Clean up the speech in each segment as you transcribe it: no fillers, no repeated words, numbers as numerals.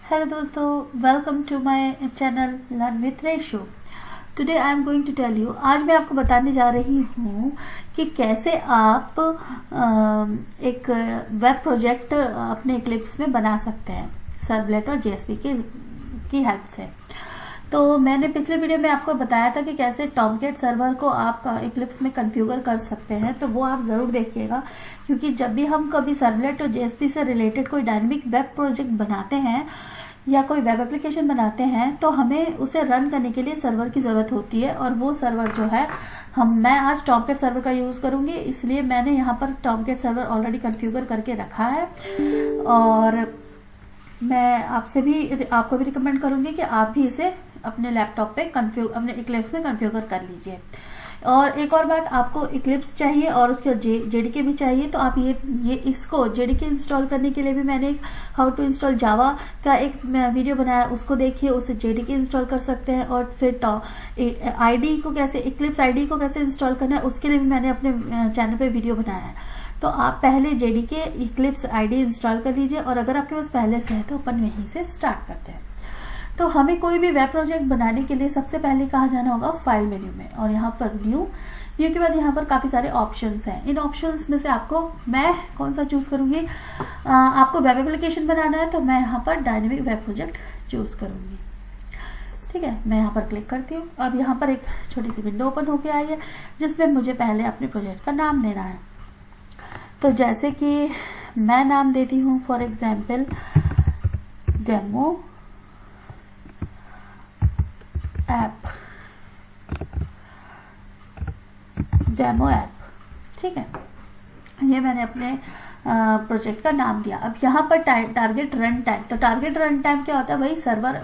Hello दोस्तों, welcome to my channel learn with रेशो। Today I am going to tell you, आज मैं आपको बताने जा रही हूँ कि कैसे आप एक वेब प्रोजेक्ट अपने इक्लिप्स में बना सकते हैं सर्वलेट और जेएसपी की हेल्प से। तो मैंने पिछले वीडियो में आपको बताया था कि कैसे टॉमकेट सर्वर को आप इक्लिप्स में कॉन्फ़िगर कर सकते हैं, तो वो आप ज़रूर देखिएगा, क्योंकि जब भी हम कभी सर्वलेट और जेएसपी से रिलेटेड कोई डायनेमिक वेब प्रोजेक्ट बनाते हैं या कोई वेब एप्लीकेशन बनाते हैं तो हमें उसे रन करने के लिए सर्वर की ज़रूरत होती है। और वो सर्वर जो है मैं आज टॉमकेट सर्वर का यूज़ करूँगी, इसलिए मैंने यहाँ पर टॉमकेट सर्वर ऑलरेडी कॉन्फ़िगर करके रखा है। और मैं आपको भी रिकमेंड करूँगी कि आप भी इसे अपने लैपटॉप पे अपने इक्लिप्स में कॉन्फ़िगर कर लीजिए। और एक और बात, आपको इक्लिप्स चाहिए और उसके जेडीके भी चाहिए, तो आप ये इसको जेडीके इंस्टॉल करने के लिए भी मैंने एक हाउ टू इंस्टॉल जावा का एक वीडियो बनाया, उसको देखिए, उससे जेडीके इंस्टॉल कर सकते हैं। और फिर आईडी को कैसे, इक्लिप्स आईडी को कैसे इंस्टॉल करना है, उसके लिए भी मैंने अपने चैनल पे वीडियो बनाया है। तो आप पहले जेडीके इक्लिप्स आईडी इंस्टॉल कर लीजिए, और अगर आपके पास पहले से है तो अपन यहीं से स्टार्ट करते हैं। तो हमें कोई भी वेब प्रोजेक्ट बनाने के लिए सबसे पहले कहाँ जाना होगा, फाइल मेन्यू में, और यहाँ पर न्यू के बाद यहाँ पर काफ़ी सारे ऑप्शंस हैं। इन ऑप्शंस में से आपको मैं कौन सा चूज़ करूँगी, आपको वेब एप्लीकेशन बनाना है तो मैं यहाँ पर डायनेमिक वेब प्रोजेक्ट चूज़ करूँगी। ठीक है, मैं यहाँ पर क्लिक करती हूँ। अब यहाँ पर एक छोटी सी विंडो ओपन होके आई है जिसमें मुझे पहले अपने प्रोजेक्ट का नाम देना है। तो जैसे कि मैं नाम देती हूँ फॉर एग्जाम्पल डेमो ऐप। ठीक है, ये मैंने अपने प्रोजेक्ट का नाम दिया। अब यहाँ पर टारगेट रन टाइम, तो टारगेट रन टाइम क्या होता है, वही सर्वर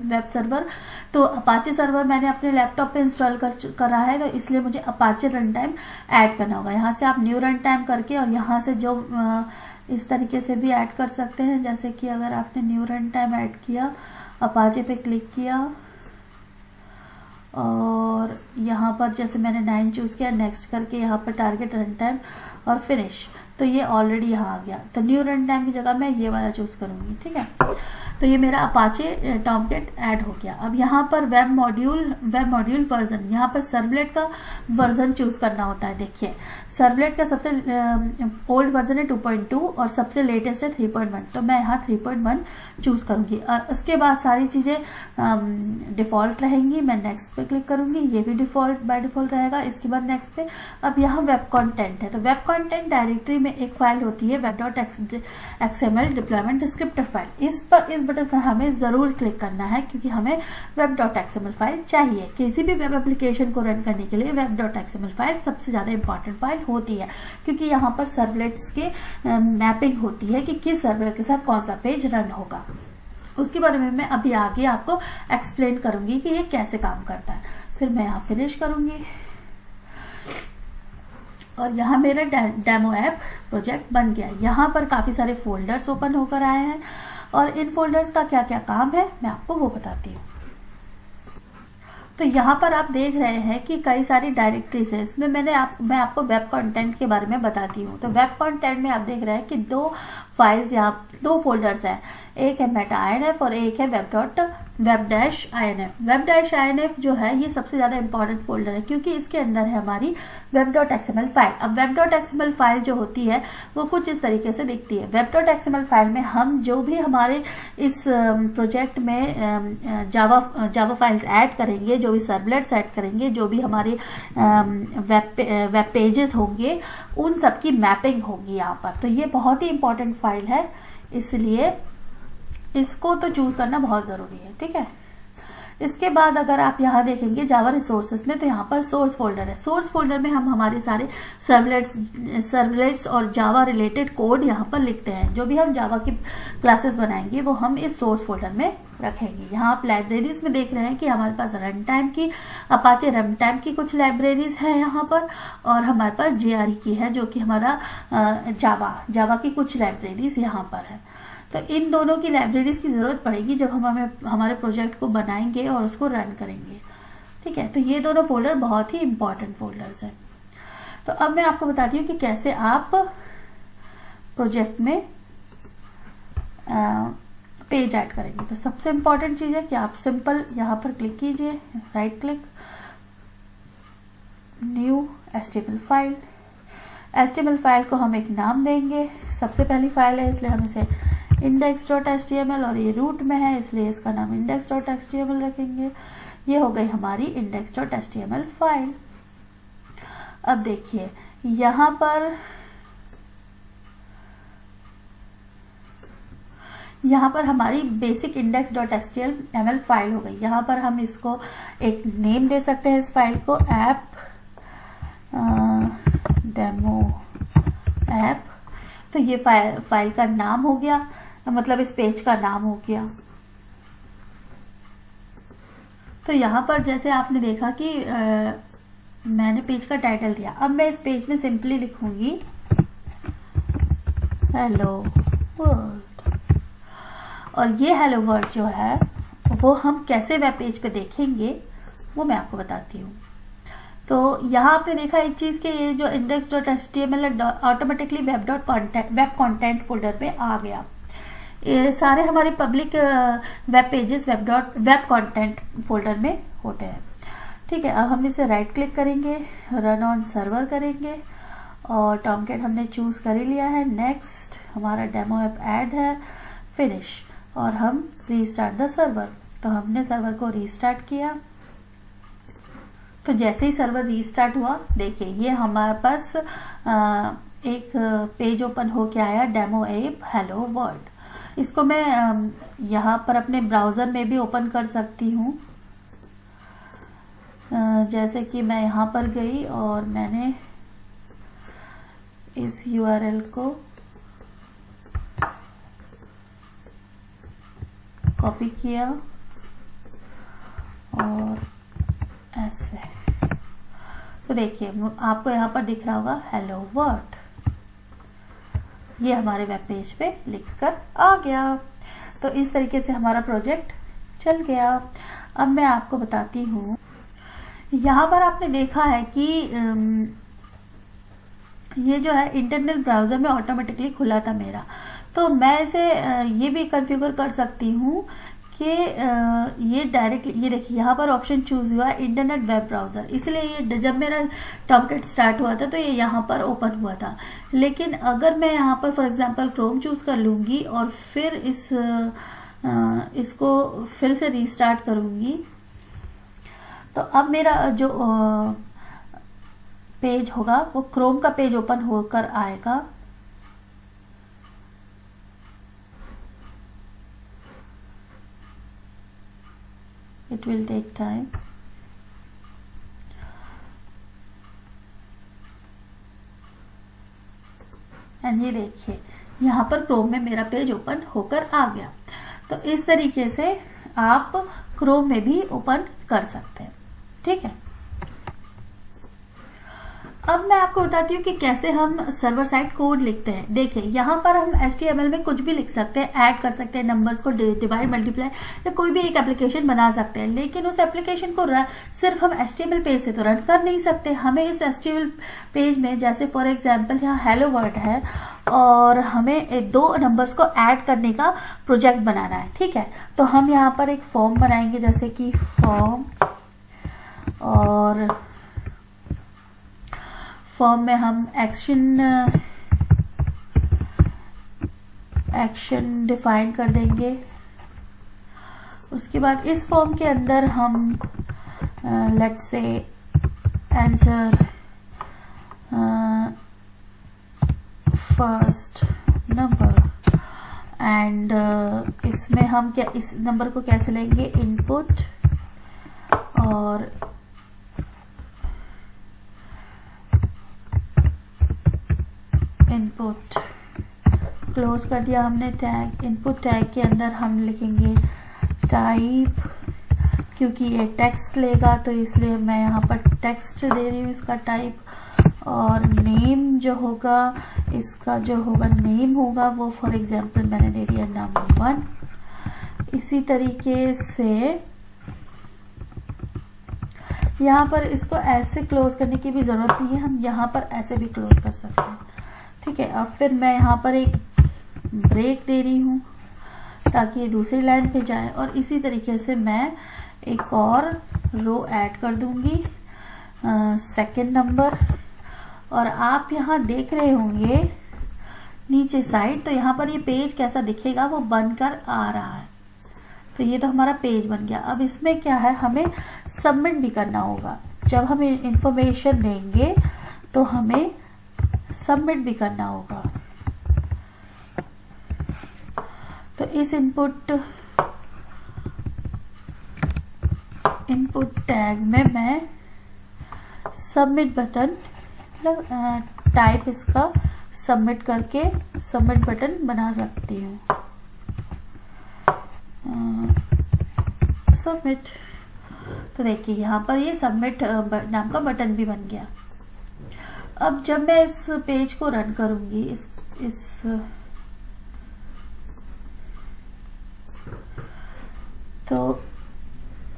वेब सर्वर। तो अपाचे सर्वर मैंने अपने लैपटॉप पे इंस्टॉल कर रहा है, तो इसलिए मुझे अपाचे रन टाइम ऐड करना होगा। यहाँ से आप न्यू रन टाइम करके, और यहाँ से जो इस तरीके से भी ऐड कर सकते हैं, जैसे कि अगर आपने न्यू रन टाइम ऐड किया, अपाचे पे क्लिक किया, और यहाँ पर जैसे मैंने 9 चूज़ किया, नेक्स्ट करके यहाँ पर टारगेट रन टाइम और फिनिश, तो ये ऑलरेडी यहाँ आ गया। तो न्यू रन टाइम की जगह मैं ये वाला चूज़ करूँगी। ठीक है, तो ये मेरा अपाचे टॉमकेट ऐड हो गया। अब यहाँ पर वेब मॉड्यूल वर्जन, यहाँ पर सर्वलेट का वर्जन चूज़ करना होता है। देखिए, सर्वलेट का सबसे ओल्ड वर्जन है 2.2 और सबसे लेटेस्ट है 3.1, तो मैं यहाँ 3.1 चूज़ करूँगी। और उसके बाद सारी चीज़ें डिफ़ॉल्ट रहेंगी। मैं नेक्स्ट पे क्लिक करूँगी, ये भी बाय डिफ़ॉल्ट रहेगा। इसके बाद नेक्स्ट पे, अब यहाँ वेब कंटेंट है, तो वेब कंटेंट डायरेक्टरी में एक फाइल होती है web.xml डिप्लॉयमेंट डिस्क्रिप्टर फाइल। इस बटन पर हमें ज़रूर क्लिक करना है, क्योंकि हमें web.xml फाइल चाहिए। किसी भी वेब एप्लीकेशन को रन करने के लिए web.xml फाइल सबसे ज़्यादा इंपॉर्टेंट फाइल होती है, क्योंकि यहाँ पर सर्वलेट्स के मैपिंग होती है कि किस सर्वर के साथ कौन सा पेज रन होगा। उसके बारे में मैं अभी आगे आपको एक्सप्लेन करूंगी कि ये कैसे काम करता है। फिर मैं यहाँ फिनिश करूंगी, और यहाँ मेरा डेमो ऐप प्रोजेक्ट बन गया। यहाँ पर काफ़ी सारे फोल्डर्स ओपन होकर आए हैं, और इन फोल्डर्स का क्या क्या काम है मैं आपको वो बताती हूँ। तो यहाँ पर आप देख रहे हैं कि कई सारी डायरेक्टरीज है। इसमें मैं आपको वेब कंटेंट के बारे में बताती हूँ। तो वेब कंटेंट में आप देख रहे हैं कि दो फोल्डर्स हैं, एक है मेटा INF और एक है web-inf। web-inf जो है ये सबसे ज़्यादा इंपॉर्टेंट फोल्डर है, क्योंकि इसके अंदर है हमारी web.xml फाइल। अब web.xml फाइल जो होती है वो कुछ इस तरीके से दिखती है। web.xml फाइल में हम जो भी हमारे इस प्रोजेक्ट में जावा फाइल्स ऐड करेंगे, जो भी सर्वलेट्स ऐड करेंगे, जो भी हमारे वेब पेजेस होंगे, उन सब की मैपिंग होगी यहाँ पर। तो ये बहुत ही इंपॉर्टेंट फाइल है, इसलिए इसको तो चूज करना बहुत जरूरी है। ठीक है, इसके बाद अगर आप यहाँ देखेंगे जावा रिसोर्सेस में, तो यहाँ पर सोर्स फोल्डर है। सोर्स फोल्डर में हम हमारे सारे सर्वलेट्स और जावा रिलेटेड कोड यहाँ पर लिखते हैं। जो भी हम जावा की क्लासेस बनाएंगे वो हम इस सोर्स फोल्डर में रखेंगे। यहाँ आप लाइब्रेरीज में देख रहे हैं कि हमारे पास रन टाइम की, अपाचे रन टाइम की कुछ लाइब्रेरीज है यहाँ पर, और हमारे पास JRE की है, जो कि हमारा जावा की कुछ लाइब्रेरीज यहाँ पर है। तो इन दोनों की लाइब्रेरीज की ज़रूरत पड़ेगी जब हम हमारे प्रोजेक्ट को बनाएंगे और उसको रन करेंगे। ठीक है, तो ये दोनों फोल्डर बहुत ही इंपॉर्टेंट फोल्डर्स हैं। तो अब मैं आपको बताती हूँ कि कैसे आप प्रोजेक्ट में पेज ऐड करेंगे। तो सबसे इम्पॉर्टेंट चीज़ है कि आप सिंपल यहाँ पर क्लिक कीजिए, right click, new HTML file. HTML file को हम एक नाम देंगे, सबसे पहली फाइल है इसलिए हम इसे index.html, और ये रूट में है इसलिए इसका नाम index.html रखेंगे। ये हो गई हमारी index.html फाइल। अब देखिए यहाँ पर हमारी बेसिक index.html फाइल हो गई। यहाँ पर हम इसको एक नेम दे सकते हैं, इस फाइल को ऐप डेमो ऐप। तो ये फाइल का नाम हो गया, मतलब इस पेज का नाम हो गया। तो यहाँ पर जैसे आपने देखा कि मैंने पेज का टाइटल दिया। अब मैं इस पेज में सिंपली लिखूंगी हेलो वर्ल्ड, और ये हेलो वर्ल्ड जो है वो हम कैसे वेब पेज पे देखेंगे वो मैं आपको बताती हूँ। तो यहाँ आपने देखा एक चीज़ कि ये जो index.html automatically web content folder में आ गया। ये सारे हमारे public web pages web content folder में होते हैं। ठीक है, अब हम इसे राइट क्लिक करेंगे, रन ऑन सर्वर करेंगे, और टॉमकैट हमने चूज कर ही लिया है। नेक्स्ट, हमारा डेमो ऐप ऐड है, फिनिश, और हम रीस्टार्ट द सर्वर। तो हमने सर्वर को रीस्टार्ट किया। तो जैसे ही सर्वर रीस्टार्ट हुआ, देखिए ये हमारे पास एक पेज ओपन हो के आया, डेमो ऐप हेलो वर्ल्ड। इसको मैं यहाँ पर अपने ब्राउजर में भी ओपन कर सकती हूँ। जैसे कि मैं यहाँ पर गई और मैंने इस URL को कॉपी किया और ऐसे, तो देखिए आपको यहाँ पर दिख रहा होगा हेलो वर्ल्ड। ये हमारे वेब पेज पे लिखकर आ गया। तो इस तरीके से हमारा प्रोजेक्ट चल गया। अब मैं आपको बताती हूँ, यहाँ पर आपने देखा है कि ये जो है इंटरनेट ब्राउज़र में ऑटोमेटिकली खुला था मेरा। तो मैं इसे ये भी कॉन्फ़िगर कर सकती हूँ कि ये डायरेक्टली, ये देखिए यहाँ पर ऑप्शन चूज हुआ इंटरनेट वेब ब्राउज़र, इसलिए ये जब मेरा टॉमकैट स्टार्ट हुआ था तो ये यहाँ पर ओपन हुआ था। लेकिन अगर मैं यहाँ पर फॉर एग्जांपल क्रोम चूज कर लूँगी और फिर इसको फिर से रीस्टार्ट करूँगी, तो अब मेरा जो पेज होगा वो क्रोम का पेज ओपन होकर आएगा। It will take time. And ये देखिए यहाँ पर क्रोम में मेरा पेज ओपन होकर आ गया। तो इस तरीके से आप क्रोम में भी ओपन कर सकते हैं। ठीक है, अब मैं आपको बताती हूँ कि कैसे हम सर्वर साइड कोड लिखते हैं। देखिए यहाँ पर हम HTML में कुछ भी लिख सकते हैं, ऐड कर सकते हैं, नंबर्स को डिवाइड मल्टीप्लाई, या कोई भी एक एप्लीकेशन बना सकते हैं। लेकिन उस एप्लीकेशन को सिर्फ हम HTML पेज से तो रन कर नहीं सकते। हमें इस HTML पेज में, जैसे फॉर एग्जांपल यहाँ हेलो वर्ल्ड है और हमें 2 नंबर्स को ऐड करने का प्रोजेक्ट बनाना है। ठीक है, तो हम यहाँ पर एक फॉर्म बनाएंगे, जैसे कि फॉर्म, और फॉर्म में हम एक्शन डिफाइन कर देंगे। उसके बाद इस फॉर्म के अंदर हम let's say enter first number, and इसमें हम क्या इस नंबर को कैसे लेंगे, इनपुट, और इनपुट क्लोज कर दिया हमने टैग। इनपुट टैग के अंदर हम लिखेंगे टाइप, क्योंकि ये टेक्स्ट लेगा तो इसलिए मैं यहाँ पर टेक्स्ट दे रही हूँ इसका टाइप। और नेम जो होगा, इसका जो होगा नेम होगा वो फॉर एग्जांपल मैंने दे दिया नंबर 1। इसी तरीके से यहाँ पर इसको ऐसे क्लोज करने की भी ज़रूरत नहीं है, हम यहाँ पर ऐसे भी क्लोज कर सकते हैं। ठीक है, अब फिर मैं यहाँ पर एक ब्रेक दे रही हूँ ताकि ये दूसरी लाइन पे जाए। और इसी तरीके से मैं एक और रो ऐड कर दूंगी, सेकंड नंबर। और आप यहाँ देख रहे होंगे नीचे साइड, तो यहाँ पर ये पेज कैसा दिखेगा वो बनकर आ रहा है। तो ये तो हमारा पेज बन गया। अब इसमें क्या है, हमें सबमिट भी करना होगा। जब हम इंफॉर्मेशन देंगे तो हमें सबमिट भी करना होगा। तो इस इनपुट टैग में मैं सबमिट बटन टाइप इसका सबमिट करके सबमिट बटन बना सकती हूँ। सबमिट, तो देखिए यहाँ पर ये सबमिट नाम का बटन भी बन गया। अब जब मैं इस पेज को रन करूंगी, इस तो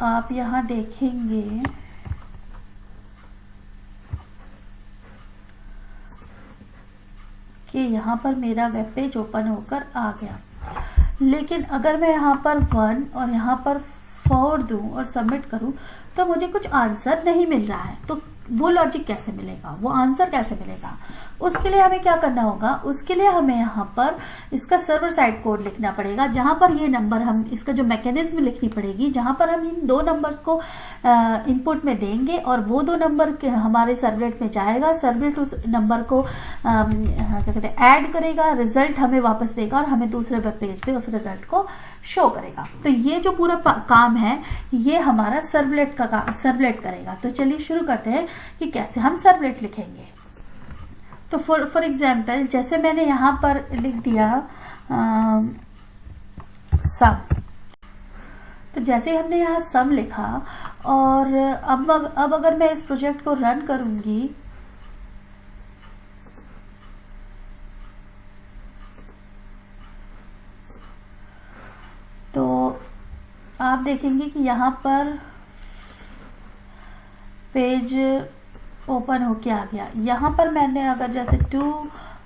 आप यहाँ देखेंगे कि यहाँ पर मेरा वेब पेज ओपन होकर आ गया। लेकिन अगर मैं यहाँ पर 1 और यहाँ पर 4 दूं और सबमिट करूं तो मुझे कुछ आंसर नहीं मिल रहा है। तो वो लॉजिक कैसे मिलेगा, वो आंसर कैसे मिलेगा? उसके लिए हमें क्या करना होगा, उसके लिए हमें यहाँ पर इसका सर्वर साइड कोड लिखना पड़ेगा, जहां पर ये नंबर हम इसका जो मैकेनिज्म लिखनी पड़ेगी, जहां पर हम इन 2 नंबर्स को इनपुट में देंगे और वो 2 नंबर हमारे सर्वलेट में जाएगा। सर्वलेट उस नंबर को क्या कहते हैं ऐड करेगा, रिजल्ट हमें वापस देगा और हमें दूसरे वेब पेज पे उस रिजल्ट को शो करेगा। तो ये जो पूरा काम है ये हमारा सर्वलेट करेगा। तो चलिए शुरू करते हैं कि कैसे हम सर्वलेट लिखेंगे। तो फॉर एग्जाम्पल जैसे मैंने यहाँ पर लिख दिया सम, तो जैसे हमने यहाँ सम लिखा और अब अगर मैं इस प्रोजेक्ट को रन करूंगी तो आप देखेंगे कि यहाँ पर पेज ओपन होके आ गया। यहाँ पर मैंने अगर जैसे 2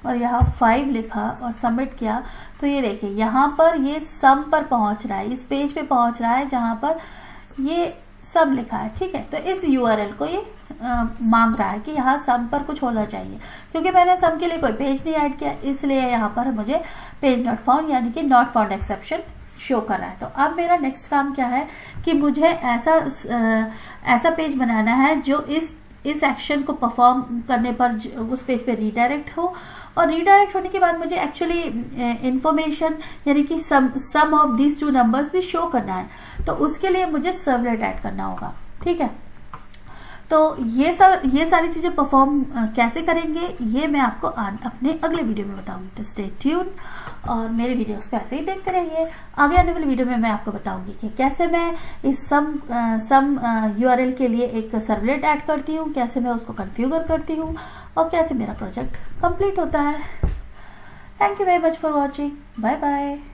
और यहाँ 5 लिखा और सबमिट किया तो ये देखिए यहाँ पर ये सम पर पहुंच रहा है, इस पेज पे पहुंच रहा है जहाँ पर ये सम लिखा है। ठीक है, तो इस यूआरएल को ये मांग रहा है कि यहाँ सम पर कुछ होना चाहिए। क्योंकि मैंने सम के लिए कोई पेज नहीं ऐड किया, इसलिए यहाँ पर मुझे पेज नॉट फाउंड यानी कि नॉट फाउंड एक्सेप्शन शो कर रहा है। तो अब मेरा नेक्स्ट काम क्या है कि मुझे ऐसा पेज बनाना है जो इस एक्शन को परफॉर्म करने पर उस पेज पे रीडायरेक्ट हो, और रीडायरेक्ट होने के बाद मुझे एक्चुअली इंफॉर्मेशन यानी कि सम ऑफ दीज 2 नंबर्स भी शो करना है। तो उसके लिए मुझे सर्वलेट ऐड करना होगा। ठीक है, तो ये सारी चीजें परफॉर्म कैसे करेंगे ये मैं आपको अपने अगले वीडियो में बताऊंगी। तो स्टे ट्यून और मेरे वीडियोस को ऐसे ही देखते रहिए। आगे आने वाले वीडियो में मैं आपको बताऊंगी कि कैसे मैं इस सम यूआरएल के लिए एक सर्वलेट ऐड करती हूँ, कैसे मैं उसको कॉन्फ़िगर करती हूँ और कैसे मेरा प्रोजेक्ट कंप्लीट होता है। Thank you very much for watching. Bye bye.